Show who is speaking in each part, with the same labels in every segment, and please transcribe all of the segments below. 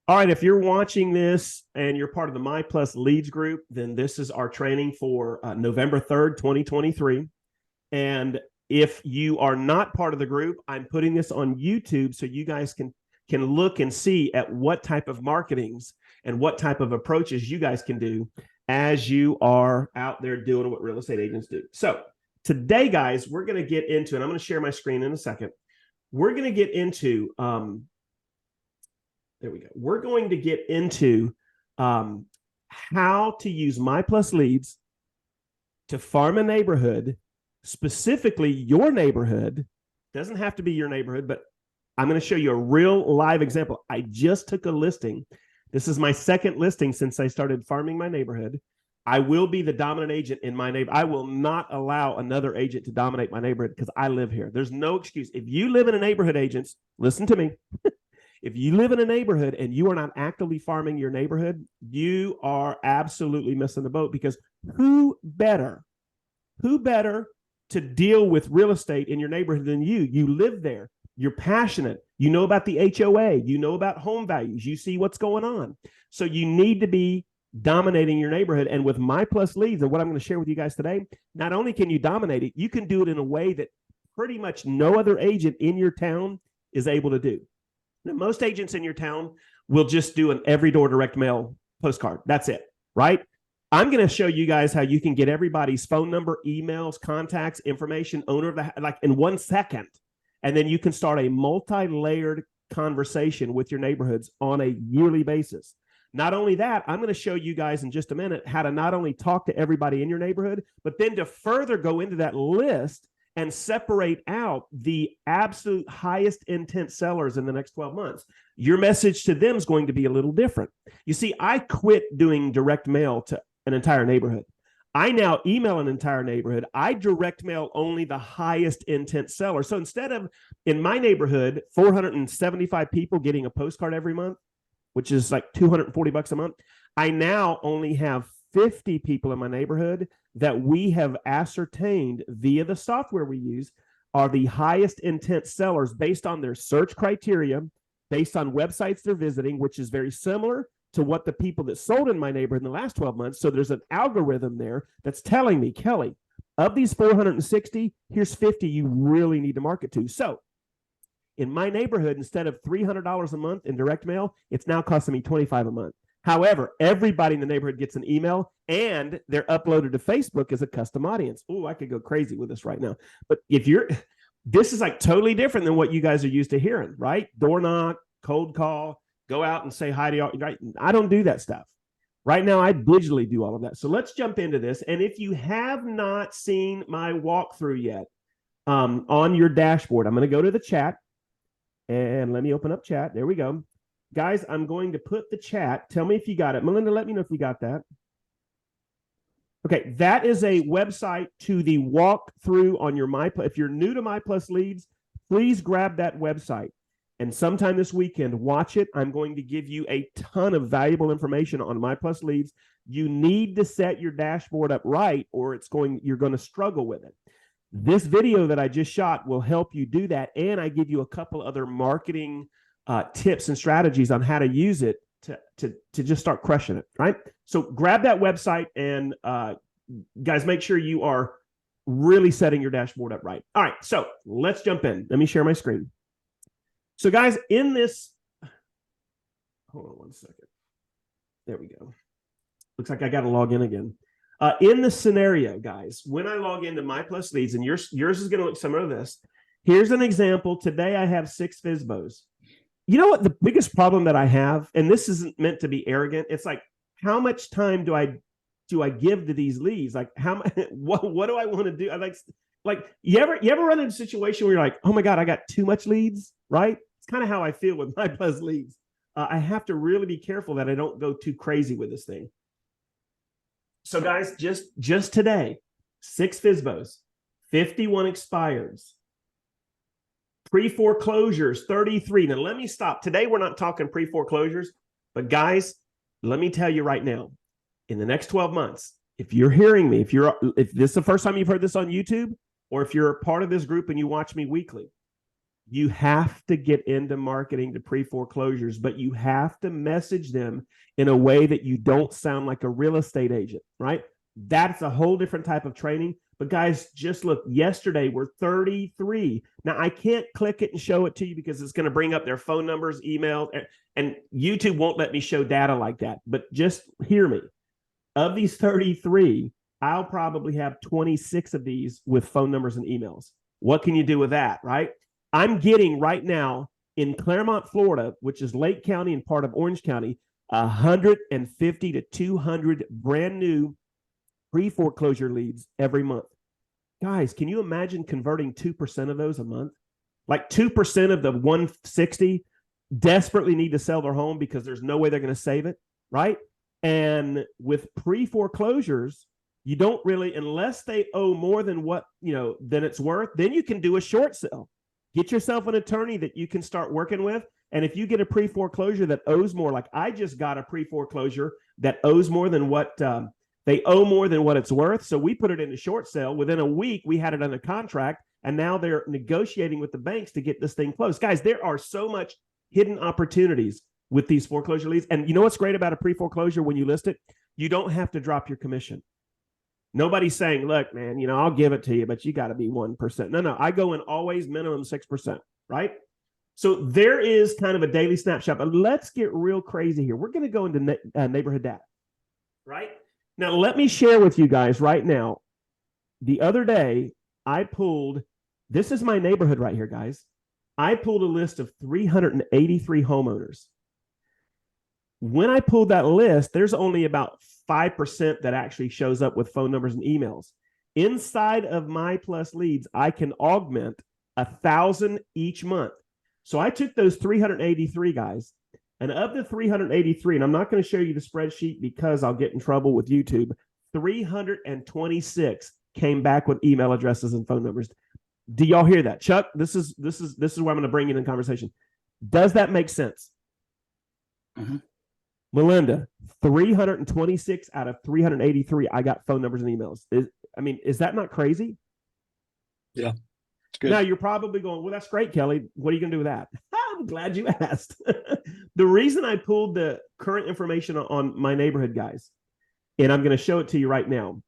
Speaker 1: All right, if you're watching this and you're part of the My Plus Leads group, then this is our training for November 3rd, 2023. And if you are not part of the group, I'm putting this on YouTube so you guys can look and see at what type of marketings and what type of approaches you guys can do as you are out there doing what real estate agents do. So today, guys, we're going to get into, and I'm going to share my screen in a second. We're going to get into, there we go. We're going to get into how to use My Plus Leads to farm a neighborhood, specifically your neighborhood. Doesn't have to be your neighborhood, but I'm going to show you a real live example. I just took a listing. This is my second listing since I started farming my neighborhood. I will be the dominant agent in my neighborhood. I will not allow another agent to dominate my neighborhood because I live here. There's no excuse. If you live in a neighborhood, agents, listen to me. If you live in a neighborhood and you are not actively farming your neighborhood, you are absolutely missing the boat, because who better to deal with real estate in your neighborhood than you? You live there. You're passionate. You know about the HOA. You know about home values. You see what's going on. So you need to be dominating your neighborhood. And with My Plus Leads and what I'm going to share with you guys today, not only can you dominate it, you can do it in a way that pretty much no other agent in your town is able to do. Now, most agents in your town will just do an every door direct mail postcard. That's it, right? I'm going to show you guys how you can get everybody's phone number, emails, contacts, information, owner of the, like in 1 second. And then you can start a multi-layered conversation with your neighborhoods on a yearly basis. Not only that, I'm going to show you guys in just a minute how to not only talk to everybody in your neighborhood, but then to further go into that list and separate out the absolute highest intent sellers in the next 12 months. Your message to them is going to be a little different. You see, I quit doing direct mail to an entire neighborhood. I now email an entire neighborhood. I direct mail only the highest intent seller. So instead of, in my neighborhood, 475 people getting a postcard every month, which is like $240 a month, I now only have 50 people in my neighborhood that we have ascertained via the software we use are the highest intent sellers based on their search criteria, based on websites they're visiting, which is very similar to what the people that sold in my neighborhood in the last 12 months. So there's an algorithm there that's telling me, Kelly, of these 460, here's 50 you really need to market to. So in my neighborhood, instead of $300 a month in direct mail, it's now costing me $25 a month. However, everybody in the neighborhood gets an email and they're uploaded to Facebook as a custom audience. Oh, I could go crazy with this right now. But this is like totally different than what you guys are used to hearing, right? Door knock, cold call, go out and say hi to y'all. Right? I don't do that stuff. Right now, I digitally do all of that. So let's jump into this. And if you have not seen my walkthrough yet on your dashboard, I'm going to go to the chat and let me open up chat. There we go. Guys, I'm going to put the chat. Tell me if you got it. Melinda, let me know if you got that. Okay, that is a website to the walkthrough on your if you're new to My Plus Leads, please grab that website. And sometime this weekend, watch it. I'm going to give you a ton of valuable information on My Plus Leads. You need to set your dashboard up right, or you're going to struggle with it. This video that I just shot will help you do that, and I give you a couple other marketing tips and strategies on how to use it to just start crushing it, right? So grab that website and guys, make sure you are really setting your dashboard up right. All right, so let's jump in. Let me share my screen. So guys, in this, hold on 1 second. There we go. Looks like I got to log in again. In the scenario, guys, when I log into My Plus Leads, and yours is going to look similar to this. Here's an example. Today I have 6 FSBOs. You know what the biggest problem that I have, and this isn't meant to be arrogant, it's like, how much time do I give to these leads? Like, what do I want to do? I like you ever run into a situation where you're like, oh my God, I got too much leads, right? It's kind of how I feel with My Plus Leads. I have to really be careful that I don't go too crazy with this thing. So guys, just today, 6 FSBOs, 51 expireds, pre-foreclosures, 33. Now, let me stop. Today, we're not talking pre-foreclosures, but guys, let me tell you right now, in the next 12 months, if you're hearing me, if this is the first time you've heard this on YouTube, or if you're a part of this group and you watch me weekly, You have to get into marketing to pre-foreclosures, but you have to message them in a way that you don't sound like a real estate agent, right? That's a whole different type of training. But guys, just look, yesterday we're 33. Now I can't click it and show it to you because it's going to bring up their phone numbers, email, and YouTube won't let me show data like that. But just hear me. Of these 33, I'll probably have 26 of these with phone numbers and emails. What can you do with that, right? I'm getting right now in Claremont, Florida, which is Lake County and part of Orange County, 150 to 200 brand new pre-foreclosure leads every month. Guys, can you imagine converting 2% of those a month? Like 2% of the 160 desperately need to sell their home because there's no way they're going to save it, right? And with pre-foreclosures, you don't really, unless they owe more than what, than it's worth, then you can do a short sale. Get yourself an attorney that you can start working with. And if you get a pre-foreclosure that owes more, like I just got a pre-foreclosure that owes more than what they owe more than what it's worth. So we put it in a short sale. Within a week, we had it under contract. And now they're negotiating with the banks to get this thing closed. Guys, there are so much hidden opportunities with these foreclosure leads. And you know what's great about a pre-foreclosure when you list it? You don't have to drop your commission. Nobody's saying, look, man, I'll give it to you, but you got to be 1%. No, I go in always minimum 6%, right? So there is kind of a daily snapshot, but let's get real crazy here. We're going to go into neighborhood data, right? Now, let me share with you guys right now. The other day, I pulled, this is my neighborhood right here, guys. I pulled a list of 383 homeowners. When I pulled that list, there's only about 5% that actually shows up with phone numbers and emails. Inside of My Plus Leads, I can augment 1,000 each month. So I took those 383 guys, and of the 383, and I'm not going to show you the spreadsheet because I'll get in trouble with YouTube, 326 came back with email addresses and phone numbers. Do y'all hear that? Chuck, this is where I'm going to bring you in conversation. Does that make sense?
Speaker 2: Mm-hmm.
Speaker 1: Melinda, 326 out of 383, I got phone numbers and emails. Is that not crazy?
Speaker 2: Yeah. Good.
Speaker 1: Now you're probably going, well, that's great, Kelly. What are you going to do with that? I'm glad you asked. The reason I pulled the current information on my neighborhood, guys, and I'm going to show it to you right now,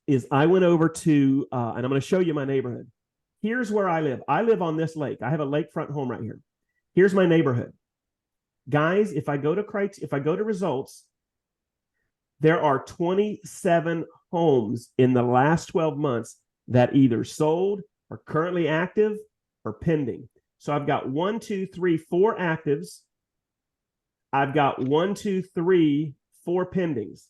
Speaker 1: is I went over to, and I'm going to show you my neighborhood. Here's where I live. I live on this lake. I have a lakefront home right here. Here's my neighborhood. Guys, if I go to results, there are 27 homes in the last 12 months that either sold, are currently active, or pending. So I've got 4 actives. I've got 4 pendings.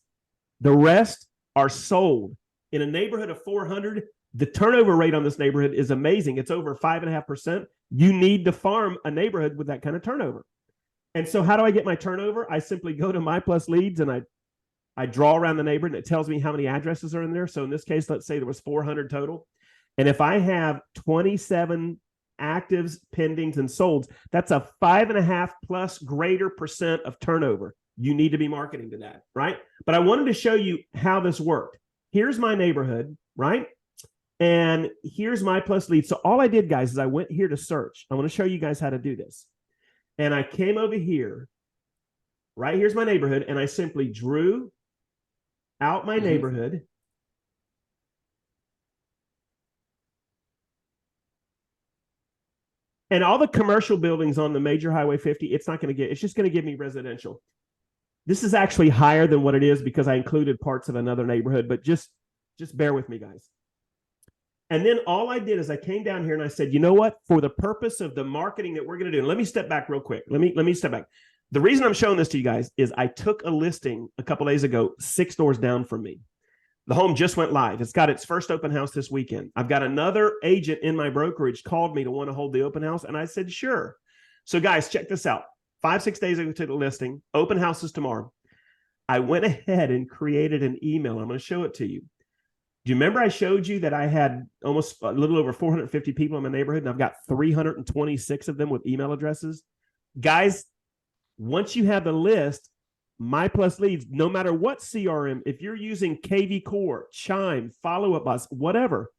Speaker 1: The rest are sold. In a neighborhood of 400, the turnover rate on this neighborhood is amazing. It's over 5.5%. You need to farm a neighborhood with that kind of turnover. And so how do I get my turnover? I simply go to My Plus Leads and I draw around the neighborhood and it tells me how many addresses are in there. So in this case, let's say there was 400 total. And if I have 27 actives, pendings, and solds, that's a 5.5 plus greater % of turnover. You need to be marketing to that, right? But I wanted to show you how this worked. Here's my neighborhood, right? And here's My Plus Leads. So all I did, guys, is I went here to search. I want to show you guys how to do this. And I came over here, right here's my neighborhood, and I simply drew out my neighborhood. And all the commercial buildings on the major Highway 50, it's just going to give me residential. This is actually higher than what it is because I included parts of another neighborhood, but just bear with me, guys. And then all I did is I came down here and I said, you know what? For the purpose of the marketing that we're going to do, let me step back real quick. Let me step back. The reason I'm showing this to you guys is I took a listing a couple days ago, 6 doors down from me. The home just went live. It's got its first open house this weekend. I've got another agent in my brokerage called me to want to hold the open house. And I said, sure. So guys, check this out. 5-6 days ago to the listing, open house is tomorrow. I went ahead and created an email. I'm going to show it to you. Do you remember I showed you that I had almost a little over 450 people in my neighborhood, and I've got 326 of them with email addresses? Guys, once you have the list, My Plus Leads, no matter what CRM, if you're using KV Core, Chime, Follow Up Boss, whatever,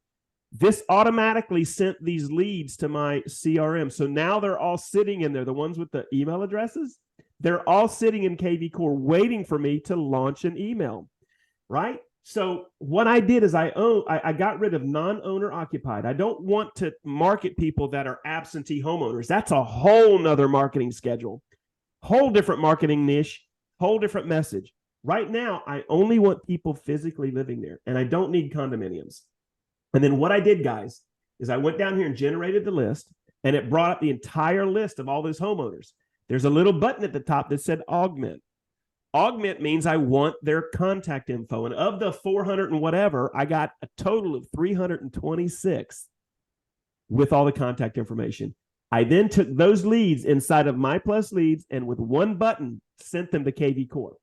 Speaker 1: This automatically sent these leads to my CRM. So now they're all sitting in there, the ones with the email addresses, they're all sitting in KV Core waiting for me to launch an email, right? So what I did is I got rid of non-owner occupied. I don't want to market people that are absentee homeowners. That's a whole nother marketing schedule, whole different marketing niche, whole different message. Right now, I only want people physically living there, and I don't need condominiums. And then what I did, guys, is I went down here and generated the list, and it brought up the entire list of all those homeowners. There's a little button at the top that said augment. Augment means I want their contact info. And of the 400 and whatever, I got a total of 326 with all the contact information. I then took those leads inside of My Plus Leads and with one button sent them to KV Core.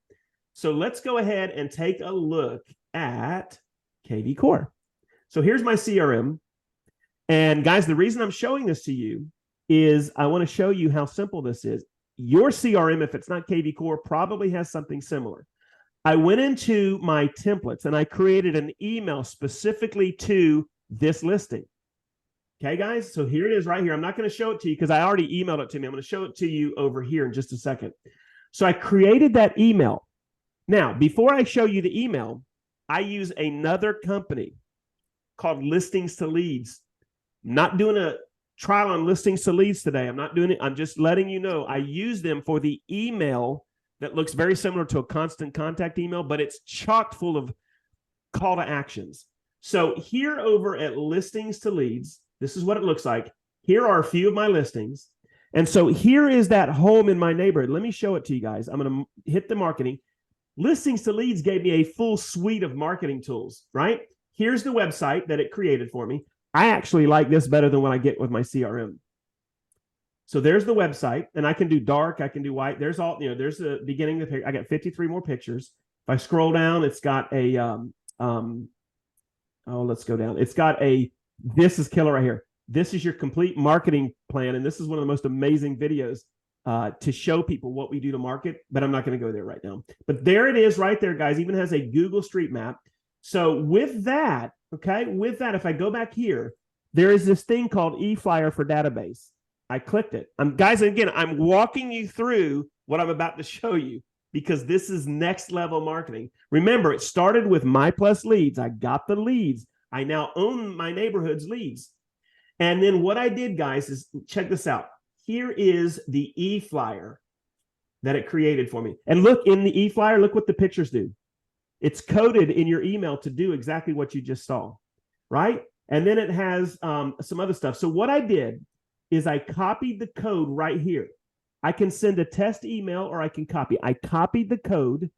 Speaker 1: So let's go ahead and take a look at KV Core. So here's my CRM. And guys, the reason I'm showing this to you is I want to show you how simple this is. Your CRM, if it's not KV Core, probably has something similar. I went into my templates and I created an email specifically to this listing. Okay, guys, so here it is right here. I'm not going to show it to you because I already emailed it to me. I'm going to show it to you over here in just a second. So I created that email. Now, before I show you the email, I use another company called Listings to Leads. I'm not doing a trial on Listings to Leads today. I'm not doing it. I'm just letting you know I use them for the email that looks very similar to a constant contact email, but it's chock full of call to actions. So here over at Listings to Leads, this is what it looks like. Here are a few of my listings. And so here is that home in my neighborhood. Let me show it to you guys. I'm going to hit the marketing. Listings to Leads gave me a full suite of marketing tools, right? Here's the website that it created for me. I actually like this better than what I get with my CRM. So there's the website, and I can do dark, I can do white. There's all, there's the beginning of the picture. I got 53 more pictures. If I scroll down, it's got a, let's go down. It's got a, this is killer right here. This is your complete marketing plan, and this is one of the most amazing videos to show people what we do to market, but I'm not going to go there right now. But there it is right there, guys. Even has a Google Street Map. So with that, okay, if I go back here, there is this thing called eFlyer for database. I clicked it. Guys, again, I'm walking you through what I'm about to show you because this is next level marketing. Remember, it started with My Plus Leads. I got the leads. I now own my neighborhood's leads. And then what I did, guys, is check this out. Here is the eFlyer that it created for me. And look, in the eFlyer, look what the pictures do. It's coded in your email to do exactly what you just saw, right? And then it has some other stuff. So what I did is I copied the code right here. I can send a test email or I can copy. I copied the code,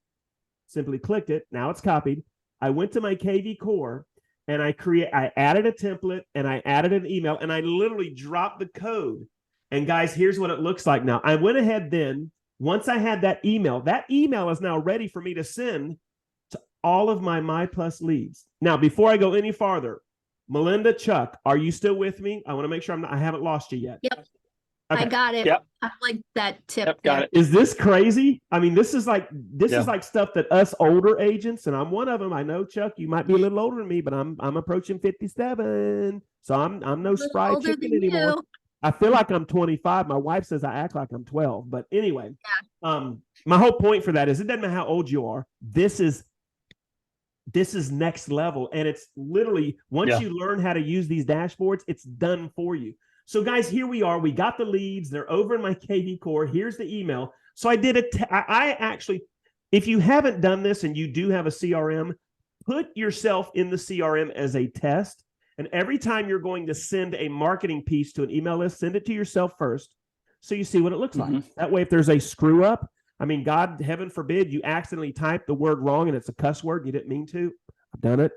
Speaker 1: simply clicked it. Now it's copied. I went to my KV Core and I added a template and I added an email and I literally dropped the code. And guys, here's what it looks like now. I went ahead then, once I had that email is now ready for me to send to all of my Plus leads. Now, before I go any farther, Melinda, Chuck, are you still with me? I want to make sure I haven't lost you yet.
Speaker 3: Yep.
Speaker 1: Okay.
Speaker 3: I got it.
Speaker 2: Yep.
Speaker 3: I like that tip.
Speaker 2: Yep, got it.
Speaker 1: Is this crazy? I mean, this is like stuff that us older agents, and I'm one of them. I know, Chuck, you might be a little older than me, but I'm approaching 57, so I'm no spry chicken anymore.
Speaker 3: You.
Speaker 1: I feel like I'm 25. My wife says I act like I'm 12, but anyway, my whole point for that is it doesn't matter how old you are. This is next level, and it's literally once you learn how to use these dashboards, it's done for you. So guys, here we are. We got the leads. They're over in my KV Core. Here's the email. So I did I actually, if you haven't done this and you do have a CRM, put yourself in the CRM as a test. And every time you're going to send a marketing piece to an email list, send it to yourself first so you see what it looks like. That way, if there's a screw up, I mean, God, heaven forbid, you accidentally type the word wrong and it's a cuss word and you didn't mean to. I've done it.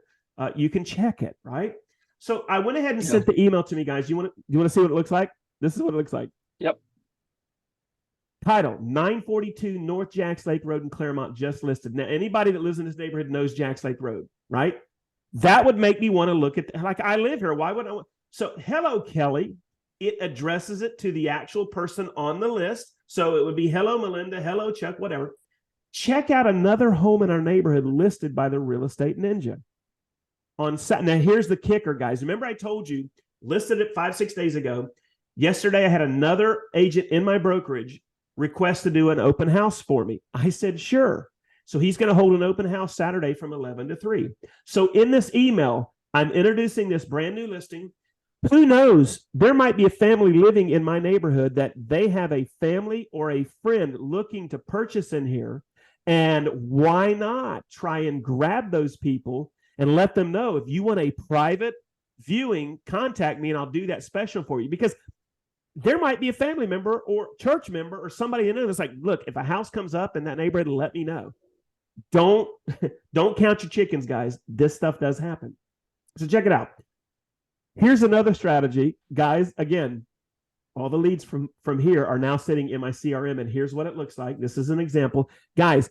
Speaker 1: You can check it, right? So I went ahead and sent the email to me, guys. You want to see what it looks like? This is what it looks like.
Speaker 2: Yep.
Speaker 1: Title, 942 North Jacks Lake Road in Claremont, just listed. Now, anybody that lives in this neighborhood knows Jacks Lake Road, right? That would make me want to look at, like, I live here. Why would I want? So, hello, Kelly. It addresses it to the actual person on the list. So it would be, hello, Melinda, hello, Chuck, whatever. Check out another home in our neighborhood listed by the Real Estate Ninja. on Saturday. Now, here's the kicker, guys. Remember I told you, listed it 5-6 days ago. Yesterday, I had another agent in my brokerage request to do an open house for me. I said, sure. So he's going to hold an open house Saturday from 11 to 3. So in this email, I'm introducing this brand new listing. Who knows? There might be a family living in my neighborhood that they have a family or a friend looking to purchase in here. And why not try and grab those people and let them know, if you want a private viewing, contact me and I'll do that special for you. Because there might be a family member or church member or somebody you know that's like, look, if a house comes up in that neighborhood, let me know. Don't count your chickens, guys. This stuff does happen. So check it out. Here's another strategy, guys. Again, all the leads from here are now sitting in my CRM, and here's what it looks like. This is an example. Guys,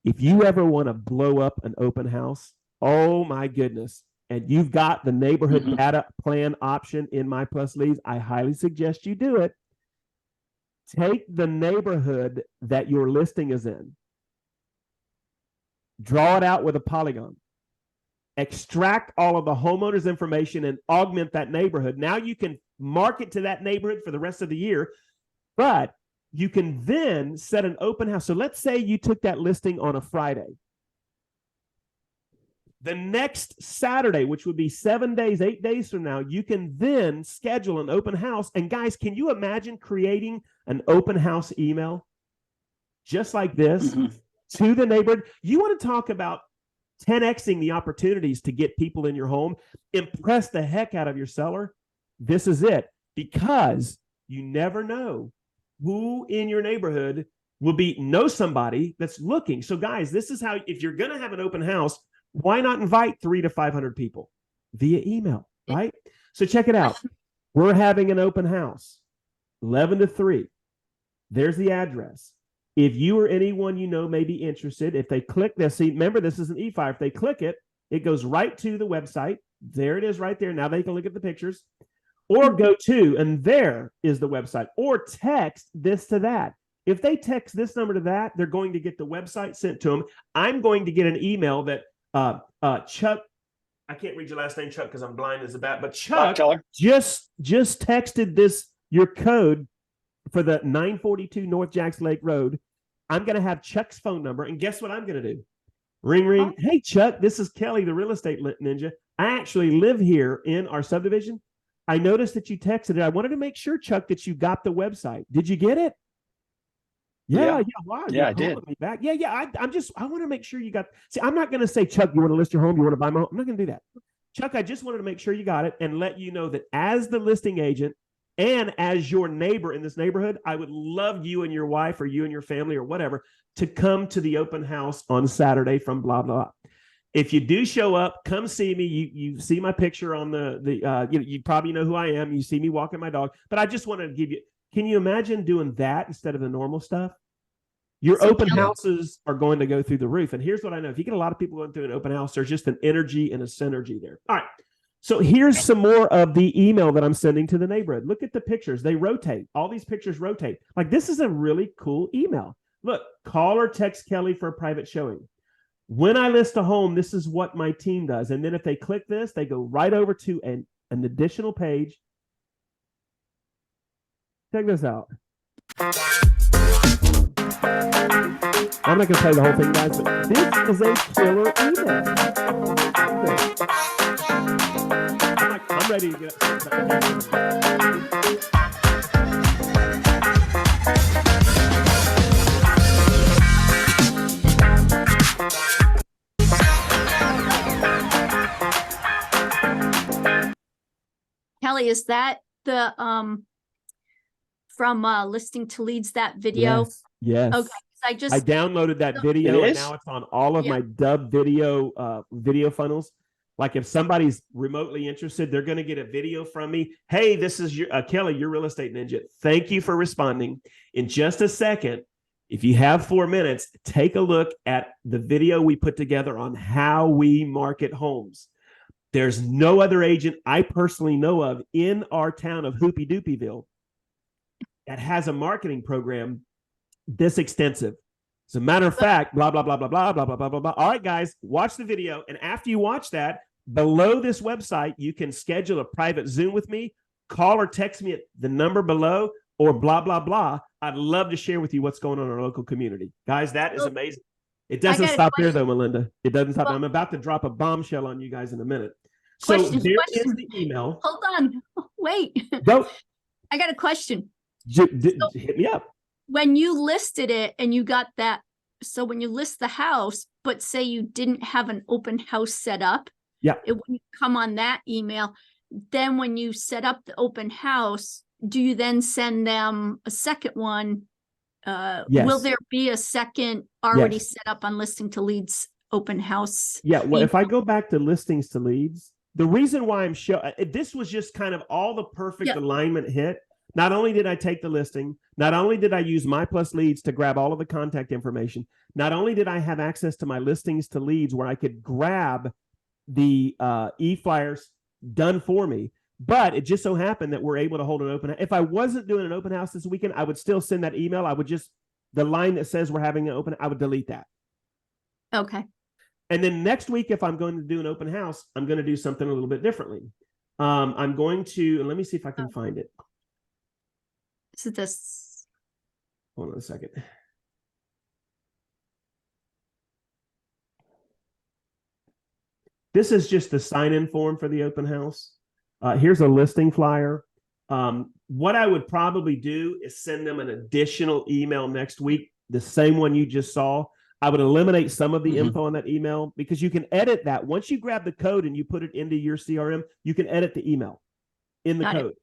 Speaker 1: if you ever want to blow up an open house, oh my goodness, and you've got the neighborhood data plan option in My Plus Leads, I highly suggest you do it. Take the neighborhood that your listing is in, draw it out with a polygon, extract all of the homeowner's information and augment that neighborhood. Now you can market to that neighborhood for the rest of the year, but you can then set an open house. So let's say you took that listing on a Friday. The next Saturday, which would be 7 days, 8 days from now, you can then schedule an open house. And guys, can you imagine creating an open house email just like this to the neighborhood? You want to talk about 10xing the opportunities to get people in your home, impress the heck out of your seller. This is it, because you never know who in your neighborhood will know somebody that's looking. So guys, this is how, if you're going to have an open house, why not invite 300 to 500 people via email, right? So check it out. We're having an open house, 11 to 3. There's the address. If you or anyone you know may be interested, if they click this, see, remember, this is an e-file. If they click it, it goes right to the website. There it is right there. Now they can look at the pictures. Or go to, and there is the website. Or text this to that. If they text this number to that, they're going to get the website sent to them. I'm going to get an email that Chuck, I can't read your last name, Chuck, because I'm blind as a bat, but Chuck just texted this, your code for the 942 North Jacks Lake Road. I'm going to have Chuck's phone number, and guess what I'm going to do? Ring, ring. Hey, Chuck, this is Kelly, the real estate ninja. I actually live here in our subdivision. I noticed that you texted it. I wanted to make sure, Chuck, that you got the website. Did you get it? Yeah. Wow.
Speaker 2: Yeah, I did.
Speaker 1: Me back. Yeah. I want to make sure you got. See, I'm not going to say, Chuck, you want to list your home? You want to buy my home? I'm not going to do that. Chuck, I just wanted to make sure you got it and let you know that as the listing agent and as your neighbor in this neighborhood, I would love you and your wife or you and your family or whatever to come to the open house on Saturday from blah, blah. If you do show up, come see me. You see my picture on you probably know who I am. You see me walking my dog, but I just wanted to give you, can you imagine doing that instead of the normal stuff? Your open houses are going to go through the roof. And here's what I know. If you get a lot of people going through an open house, there's just an energy and a synergy there. All right. So here's some more of the email that I'm sending to the neighborhood. Look at the pictures. They rotate. All these pictures rotate. Like, this is a really cool email. Look, call or text Kelly for a private showing. When I list a home, this is what my team does. And then if they click this, they go right over to an additional page. Check this out. I'm not going to tell you the whole thing, guys, but this is a killer email. I'm ready to get
Speaker 3: Kelly, is that the from Listing to Leads, that video?
Speaker 1: Yes.
Speaker 3: Okay. I
Speaker 1: downloaded that video and now it's on all of my Dub video funnels. Like, if somebody's remotely interested, they're going to get a video from me. Hey, this is your Kelly, your real estate ninja. Thank you for responding. In just a second, if you have 4 minutes, take a look at the video we put together on how we market homes. There's no other agent I personally know of in our town of Hoopy Doopyville that has a marketing program this extensive. As a matter of fact, blah, blah, blah, blah, blah, blah, blah, blah, blah, blah. All right, guys, watch the video. And after you watch that, Below this website, you can schedule a private Zoom with me, call or text me at the number below, or blah, blah, blah. I'd love to share with you what's going on in our local community. Guys, that is amazing. It doesn't stop there, though, Melinda. It doesn't stop. I'm about to drop a bombshell on you guys in a minute. So there is the email.
Speaker 3: Hold on. Wait.
Speaker 1: Go.
Speaker 3: I got a question.
Speaker 1: Hit me up.
Speaker 3: When you listed it and you got that, so when you list the house, but say you didn't have an open house set up,
Speaker 1: yeah,
Speaker 3: it wouldn't come on that email. Then when you set up the open house, do you then send them a second one?
Speaker 1: Yes.
Speaker 3: Will there be a second already set up on listing to leads open house?
Speaker 1: Yeah. Well, if I go back to listings to leads, the reason why I'm showing this was just kind of all the perfect alignment hit. Not only did I take the listing, not only did I use My Plus Leads to grab all of the contact information, not only did I have access to my listings to leads where I could grab the e-flyers done for me, but it just so happened that we're able to hold an open. If I wasn't doing an open house this weekend, I would still send that email. I would just, the line that says we're having an open, I would delete that.
Speaker 3: Okay.
Speaker 1: And then next week, if I'm going to do an open house, I'm going to do something a little bit differently. I'm going to, and let me see if I can find it.
Speaker 3: Is it this?
Speaker 1: Hold on a second. This is just the sign-in form for the open house. Here's a listing flyer. What I would probably do is send them an additional email next week, the same one you just saw. I would eliminate some of the info on that email because you can edit that. Once you grab the code and you put it into your CRM, you can edit the email in the code.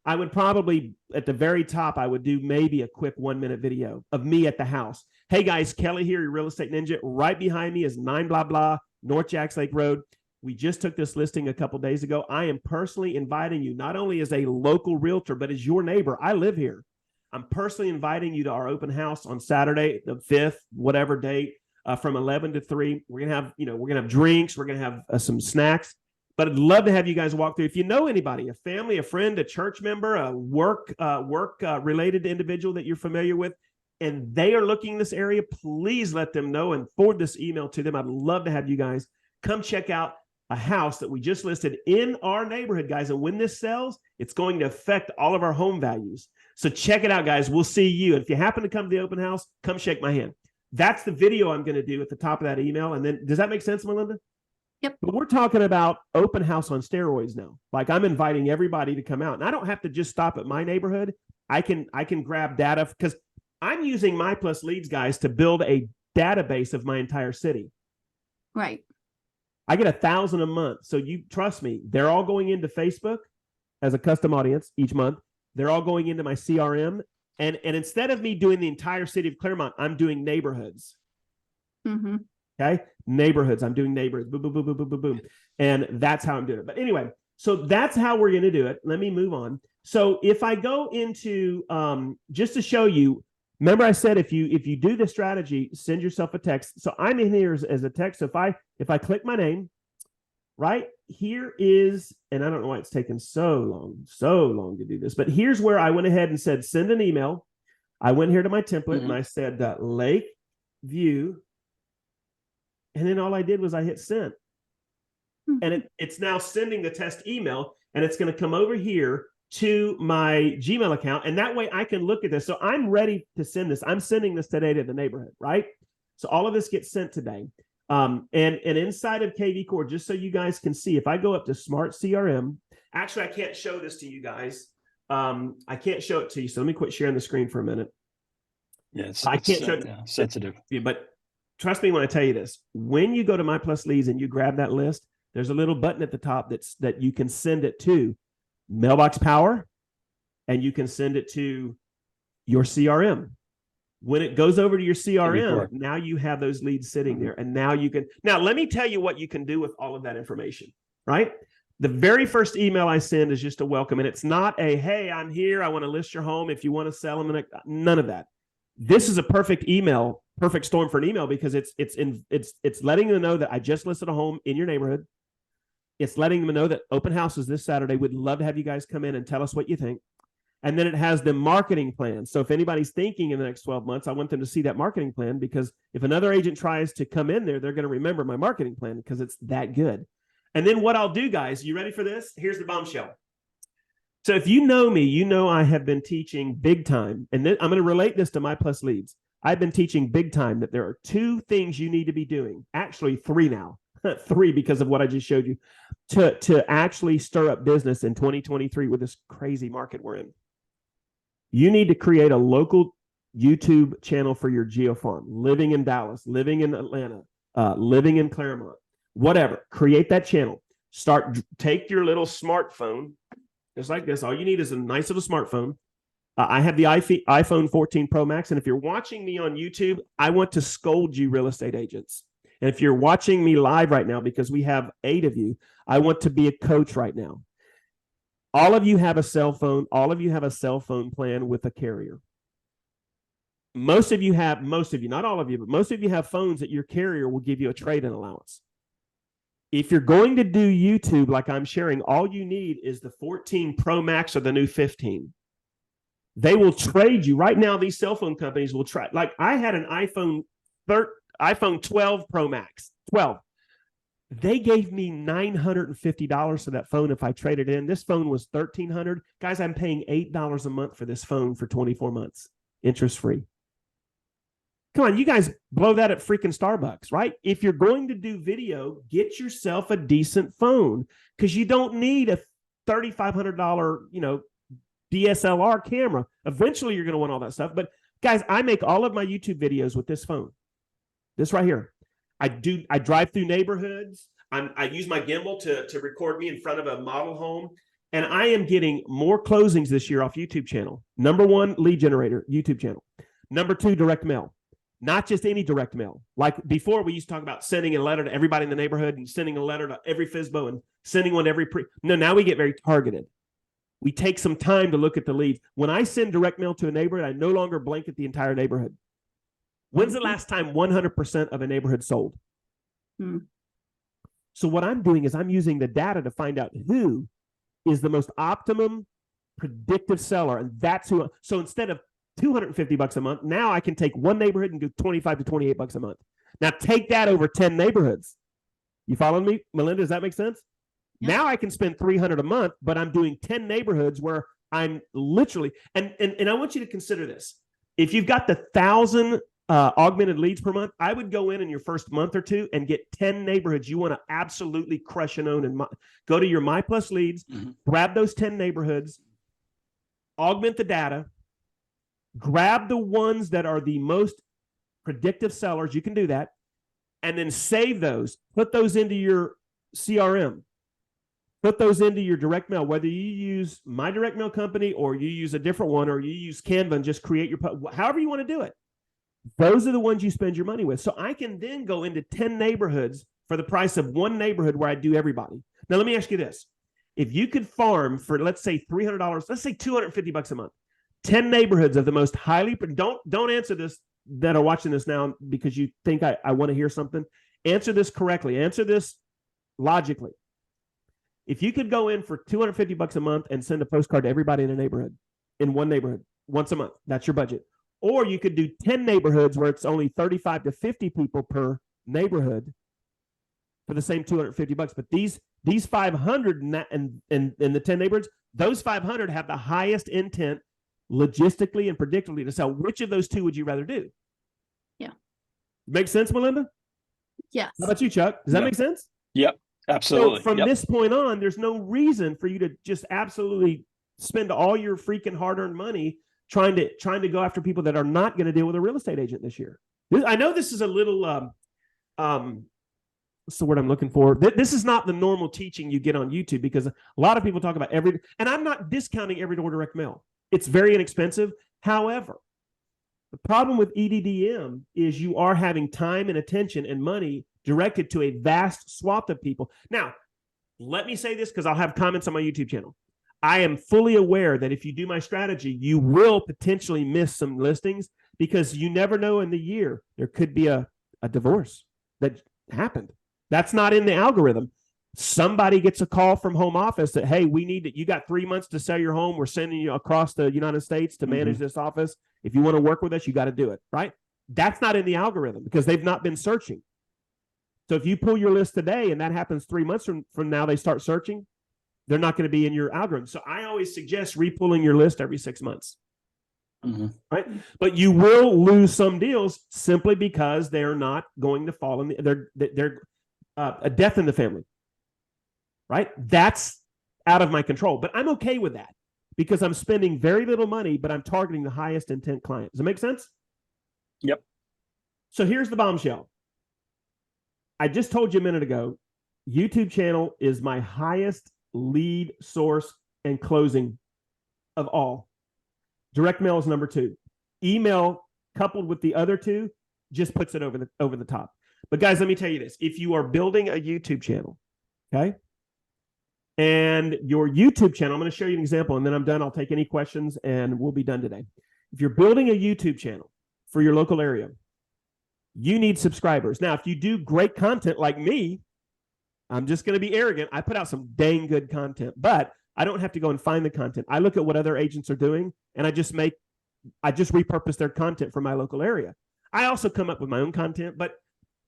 Speaker 1: I would probably, at the very top, I would do maybe a quick 1-minute video of me at the house. Hey guys, Kelly here, your real estate ninja. Right behind me is 9 blah blah, North Jacks Lake Road. We just took this listing a couple days ago. I am personally inviting you, not only as a local realtor, but as your neighbor. I live here. I'm personally inviting you to our open house on Saturday, the 5th, whatever date, from 11 to 3. We're gonna have, we're gonna have drinks. We're gonna have some snacks. But I'd love to have you guys walk through. If you know anybody, a family, a friend, a church member, a work related individual that you're familiar with, and they are looking in this area, please let them know and forward this email to them. I'd love to have you guys come check out a house that we just listed in our neighborhood, guys. And when this sells, it's going to affect all of our home values. So check it out, guys. We'll see you. And if you happen to come to the open house, come shake my hand. That's the video I'm going to do at the top of that email. And then, does that make sense, Melinda?
Speaker 3: Yep.
Speaker 1: But we're talking about open house on steroids now. Like, I'm inviting everybody to come out. And I don't have to just stop at my neighborhood. I can grab data because I'm using My Plus Leads, guys, to build a database of my entire city.
Speaker 3: Right.
Speaker 1: I get 1,000 a month. So you trust me, they're all going into Facebook as a custom audience each month. They're all going into my CRM. And instead of me doing the entire city of Claremont, I'm doing neighborhoods.
Speaker 3: Mm-hmm.
Speaker 1: Okay. Neighborhoods. I'm doing neighborhoods. Boom, boom, boom, boom, boom, boom, boom. And that's how I'm doing it. But anyway, so that's how we're going to do it. Let me move on. So if I go into, just to show you, remember I said, if you do the strategy, send yourself a text. So I'm in here as a text. So if I click my name, right here is, and I don't know why it's taken so long to do this, but here's where I went ahead and said, send an email. I went here to my template and I said, Lake View. And then all I did was I hit send. And it's now sending the test email, and it's going to come over here to my Gmail account. And that way I can look at this. So I'm ready to send this. I'm sending this today to the neighborhood, right? So all of this gets sent today. And inside of KV Core, just so you guys can see, if I go up to Smart CRM, actually, I can't show this to you guys. I can't show it to you. So let me quit sharing the screen for a minute.
Speaker 2: Yeah,
Speaker 1: I can't show it.
Speaker 2: Sensitive.
Speaker 1: But trust me when I tell you this, when you go to My Plus Leads and you grab that list, there's a little button at the top that you can send it to Mailbox Power, and you can send it to your CRM. When it goes over to your CRM, now you have those leads sitting there, and now you can. Now, let me tell you what you can do with all of that information, right? The very first email I send is just a welcome, and it's not a, hey, I'm here, I want to list your home if you want to sell them. None of that. This is a perfect email, perfect storm for an email, because it's letting them know that I just listed a home in your neighborhood. It's letting them know that open house is this Saturday. We'd love to have you guys come in and tell us what you think. And then it has the marketing plan. So if anybody's thinking in the next 12 months, I want them to see that marketing plan, because if another agent tries to come in there, they're going to remember my marketing plan because it's that good. And then what I'll do, guys, you ready for this? Here's the bombshell. So if you know me, you know I have been teaching big time. And then I'm going to relate this to My Plus Leads. I've been teaching big time that there are 2 things you need to be doing. Actually, 3 now. 3 because of what I just showed you to actually stir up business in 2023 with this crazy market we're in. You need to create a local YouTube channel for your GeoFarm, living in Dallas, living in Atlanta, living in Claremont, whatever. Create that channel. Take your little smartphone, just like this. All you need is a nice little smartphone. I have the iPhone 14 Pro Max, and if you're watching me on YouTube, I want to scold you, real estate agents. And if you're watching me live right now, because we have 8 of you, I want to be a coach right now. All of you have a cell phone. All of you have a cell phone plan with a carrier. Most of you, not all of you, but most of you have phones that your carrier will give you a trade-in allowance. If you're going to do YouTube like I'm sharing, all you need is the 14 Pro Max or the new 15. They will trade you. Right now, these cell phone companies will try. Like I had an iPhone 12 Pro Max, 12. They gave me $950 for that phone if I traded in. This phone was $1,300. Guys, I'm paying $8 a month for this phone for 24 months, interest-free. Come on, you guys blow that at freaking Starbucks, right? If you're going to do video, get yourself a decent phone because you don't need a $3,500, DSLR camera. Eventually, you're going to want all that stuff. But guys, I make all of my YouTube videos with this phone. This right here. I drive through neighborhoods. I use my gimbal to record me in front of a model home. And I am getting more closings this year off YouTube channel. Number 1, lead generator, YouTube channel. Number 2, direct mail. Not just any direct mail. Like before, we used to talk about sending a letter to everybody in the neighborhood and sending a letter to every FSBO and sending one to every No, now we get very targeted. We take some time to look at the leads. When I send direct mail to a neighborhood, I no longer blanket the entire neighborhood. When's the last time 100% of a neighborhood sold? So what I'm doing is I'm using the data to find out who is the most optimum predictive seller. And that's who. So instead of $250 a month, now I can take one neighborhood and do $25 to $28 a month. Now take that over 10 neighborhoods. You following me, Melinda? Does that make sense? Yeah. Now I can spend $300 a month, but I'm doing 10 neighborhoods where I'm literally, and I want you to consider this. If you've got the 1,000 augmented leads per month, I would go in your first month or 2 and get 10 neighborhoods you want to absolutely crush and own. And go to your My Plus Leads, grab those 10 neighborhoods, augment the data, grab the ones that are the most predictive sellers. You can do that. And then save those, put those into your CRM, put those into your direct mail, whether you use my direct mail company or you use a different one or you use Canva and just create your, however you want to do it. Those are the ones you spend your money with. So I can then go into 10 neighborhoods for the price of one neighborhood where I do everybody. Now, let me ask you this. If you could farm for, let's say $300, let's say $250 a month, 10 neighborhoods of the most highly, don't answer this that are watching this now because you think I want to hear something. Answer this correctly. Answer this logically. If you could go in for $250 a month and send a postcard to everybody in a neighborhood, in one neighborhood, once a month, that's your budget. Or you could do 10 neighborhoods where it's only 35 to 50 people per neighborhood for the same $250. But these 500 in the 10 neighborhoods, those 500 have the highest intent logistically and predictably to sell. Which of those 2 would you rather do?
Speaker 3: Yeah.
Speaker 1: Make sense, Melinda?
Speaker 3: Yes.
Speaker 1: How about you, Chuck? Does that make sense?
Speaker 2: Yep, absolutely.
Speaker 1: So from this point on, there's no reason for you to just absolutely spend all your freaking hard-earned money trying to go after people that are not going to deal with a real estate agent this year. I know this is a little what's the word I'm looking for? This is not the normal teaching you get on YouTube because a lot of people talk about and I'm not discounting every door direct mail. It's very inexpensive. However, the problem with EDDM is you are having time and attention and money directed to a vast swath of people. Now, let me say this because I'll have comments on my YouTube channel. I am fully aware that if you do my strategy, you will potentially miss some listings because you never know in the year. There could be a divorce that happened. That's not in the algorithm. Somebody gets a call from home office that, hey, you got 3 months to sell your home. We're sending you across the United States to manage this office. If you want to work with us, you got to do it, right? That's not in the algorithm because they've not been searching. So if you pull your list today and that happens 3 months from now, they start searching, they're not going to be in your algorithm. So I always suggest repulling your list every 6 months. Right. But you will lose some deals simply because they're not going to fall in they're a death in the family. Right. That's out of my control, but I'm okay with that because I'm spending very little money, but I'm targeting the highest intent client. Does it make sense?
Speaker 2: Yep.
Speaker 1: So here's the bombshell. I just told you a minute ago, YouTube channel is my highest lead source and closing of all. Direct mail is number 2. Email coupled with the other 2 just puts it over the top. But guys, let me tell you this. If you are building a YouTube channel, okay, and your YouTube channel, I'm going to show you an example and then I'm done. I'll take any questions and we'll be done today. If you're building a YouTube channel for your local area, you need subscribers. Now, if you do great content like me, I'm just going to be arrogant. I put out some dang good content, but I don't have to go and find the content. I look at what other agents are doing and I just repurpose their content for my local area. I also come up with my own content, but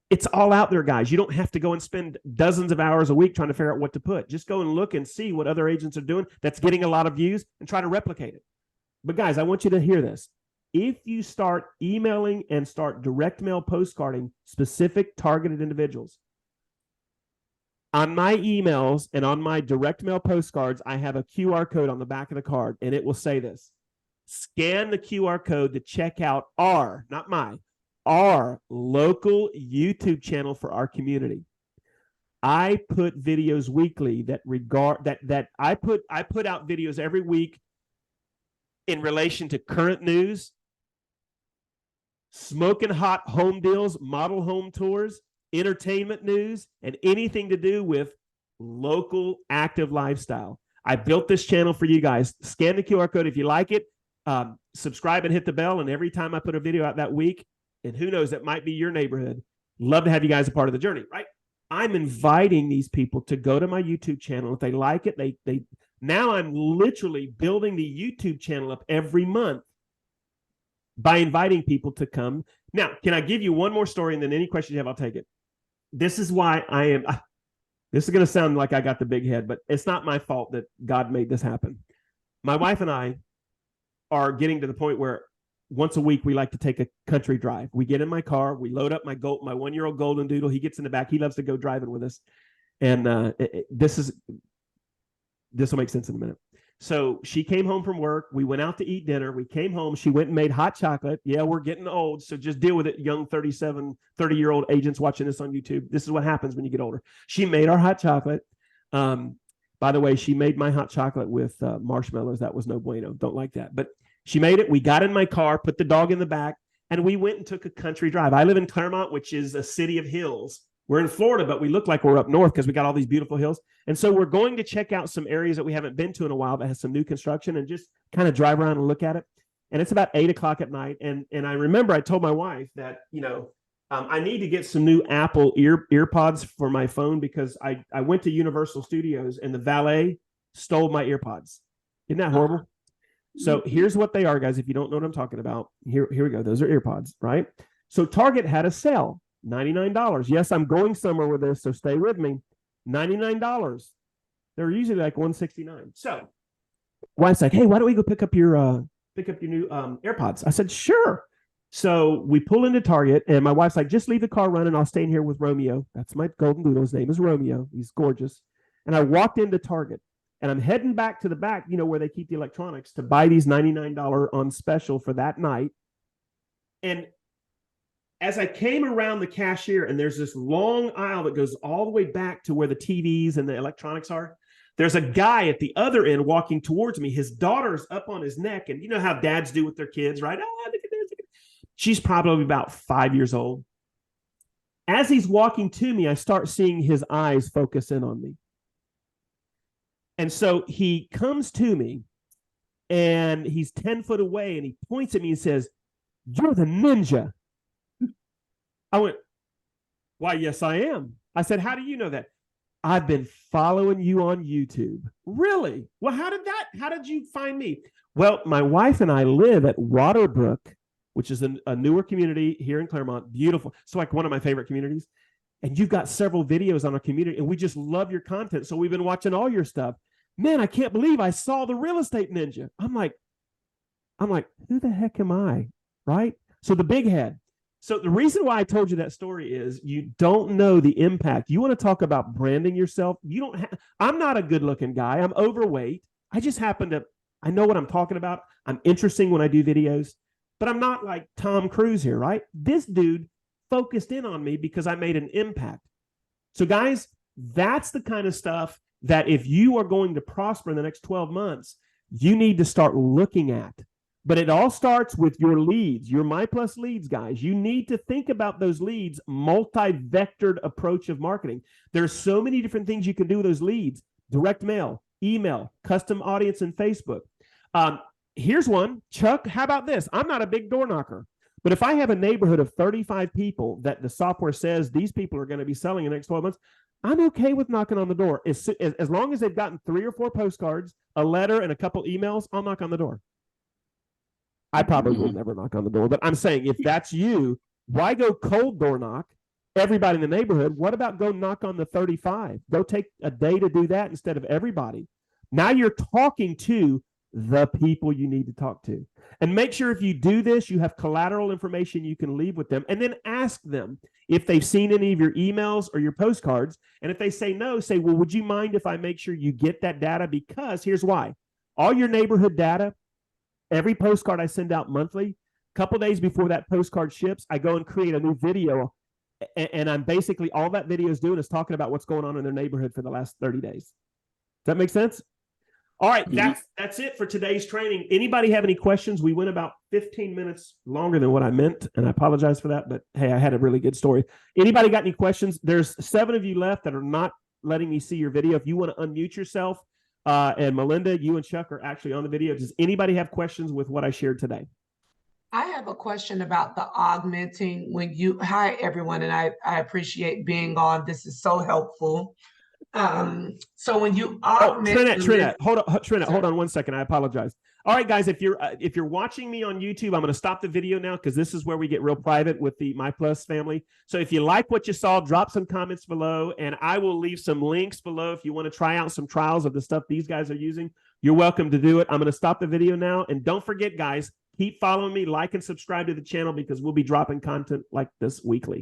Speaker 1: it's all out there, guys. You don't have to go and spend dozens of hours a week trying to figure out what to put. Just go and look and see what other agents are doing that's getting a lot of views and try to replicate it. But guys, I want you to hear this. If you start emailing and start direct mail postcarding specific targeted individuals, on my emails and on my direct mail postcards, I have a QR code on the back of the card, and it will say this. Scan the QR code to check out our local YouTube channel for our community. I put videos weekly that I put out videos every week in relation to current news, smoking hot home deals, model home tours, entertainment news, and anything to do with local active lifestyle. I built this channel for you guys. Scan the QR code if you like it. Subscribe and hit the bell. And every time I put a video out that week, and who knows, that might be your neighborhood. Love to have you guys a part of the journey, right? I'm inviting these people to go to my YouTube channel. If they like it, now I'm literally building the YouTube channel up every month by inviting people to come. Now, can I give you one more story and then any question you have, I'll take it. This is why this is going to sound like I got the big head, but it's not my fault that God made this happen. My wife and I are getting to the point where once a week we like to take a country drive. We get in my car, we load up my 1-year-old golden doodle. He gets in the back. He loves to go driving with us. And this will make sense in a minute. So she came home from work. We went out to eat dinner. We came home. She went and made hot chocolate. Yeah, we're getting old. So just deal with it, young 30-year-old agents watching this on YouTube. This is what happens when you get older. She made our hot chocolate. By the way, she made my hot chocolate with marshmallows. That was no bueno. Don't like that. But she made it. We got in my car, put the dog in the back, and we went and took a country drive. I live in Claremont, which is a city of hills. We're in Florida, but we look like we're up north because we got all these beautiful hills. And so we're going to check out some areas that we haven't been to in a while that has some new construction and just kind of drive around and look at it. And it's about 8:00 at night. And I remember I told my wife that, I need to get some new Apple earpods for my phone because I went to Universal Studios and the valet stole my earpods. Isn't that horrible? So here's what they are, guys. If you don't know what I'm talking about, here we go. Those are earpods, right? So Target had a sale. $99. Yes, I'm going somewhere with this, so stay with me. $99. They're usually like $169. So wife's like, hey, why don't we go pick up your new AirPods? I said, sure. So we pull into Target, and my wife's like, just leave the car running. I'll stay in here with Romeo. That's my golden doodle. His name is Romeo. He's gorgeous. And I walked into Target, and I'm heading back to the back, where they keep the electronics, to buy these $99 on special for that night. And as I came around the cashier, and there's this long aisle that goes all the way back to where the TVs and the electronics are, there's a guy at the other end walking towards me. His daughter's up on his neck, and you know how dads do with their kids, right? Oh, look at this. She's probably about 5 years old. As he's walking to me, I start seeing his eyes focus in on me. And so he comes to me, and he's 10 foot away, and he points at me and says, "You're the ninja." I went, "Why, yes, I am." I said, "How do you know that?" "I've been following you on YouTube." "Really? Well, how did you find me?" "Well, my wife and I live at Waterbrook, which is a newer community here in Claremont. Beautiful. It's like one of my favorite communities. and you've got several videos on our community, and we just love your content. So we've been watching all your stuff. Man, I can't believe I saw the Real Estate Ninja. I'm like, who the heck am I? Right? So the big head. So the reason why I told you that story is you don't know the impact. You want to talk about branding yourself. You don't have, I'm not a good looking guy. I'm overweight. I just happen to, I know what I'm talking about. I'm interesting when I do videos, but I'm not like Tom Cruise here, right? This dude focused in on me because I made an impact. So guys, that's the kind of stuff that if you are going to prosper in the next 12 months, you need to start looking at. But it all starts with your leads, your MyPlus leads, guys. You need to think about those leads, multi-vectored approach of marketing. There's so many different things you can do with those leads: direct mail, email, custom audience in Facebook. Here's one. Chuck, how about this? I'm not a big door knocker, but if I have a neighborhood of 35 people that the software says these people are going to be selling in the next 12 months, I'm okay with knocking on the door. As long as they've gotten 3 or 4 postcards, a letter, and a couple emails, I'll knock on the door. I probably will never knock on the door, but I'm saying if that's you, why go cold door knock everybody in the neighborhood? What about go knock on the 35? Go take a day to do that instead of everybody. Now you're talking to the people you need to talk to. And make sure if you do this, you have collateral information you can leave with them, and then ask them if they've seen any of your emails or your postcards. And if they say no, say, well, would you mind if I make sure you get that data? Because here's why. All your neighborhood data, every postcard I send out monthly, a couple days before that postcard ships, I go and create a new video. And I'm basically, all that video is doing is talking about what's going on in their neighborhood for the last 30 days. Does that make sense? All right, that's it for today's training. Anybody have any questions? We went about 15 minutes longer than what I meant, and I apologize for that, but hey, I had a really good story. Anybody got any questions? There's 7 of you left that are not letting me see your video. If you want to unmute yourself, and Melinda, you and Chuck are actually on the video. Does anybody have questions with what I shared today?
Speaker 4: I have a question about the augmenting when you, hi everyone, and I appreciate being on. This is so helpful. So when you augment,
Speaker 1: Trinette, hold on 1 second. I apologize. All right, guys, if you're watching me on YouTube, I'm going to stop the video now because this is where we get real private with the MyPlus family. So if you like what you saw, drop some comments below, and I will leave some links below if you want to try out some trials of the stuff these guys are using. You're welcome to do it. I'm going to stop the video now, and don't forget, guys, keep following me, like and subscribe to the channel because we'll be dropping content like this weekly.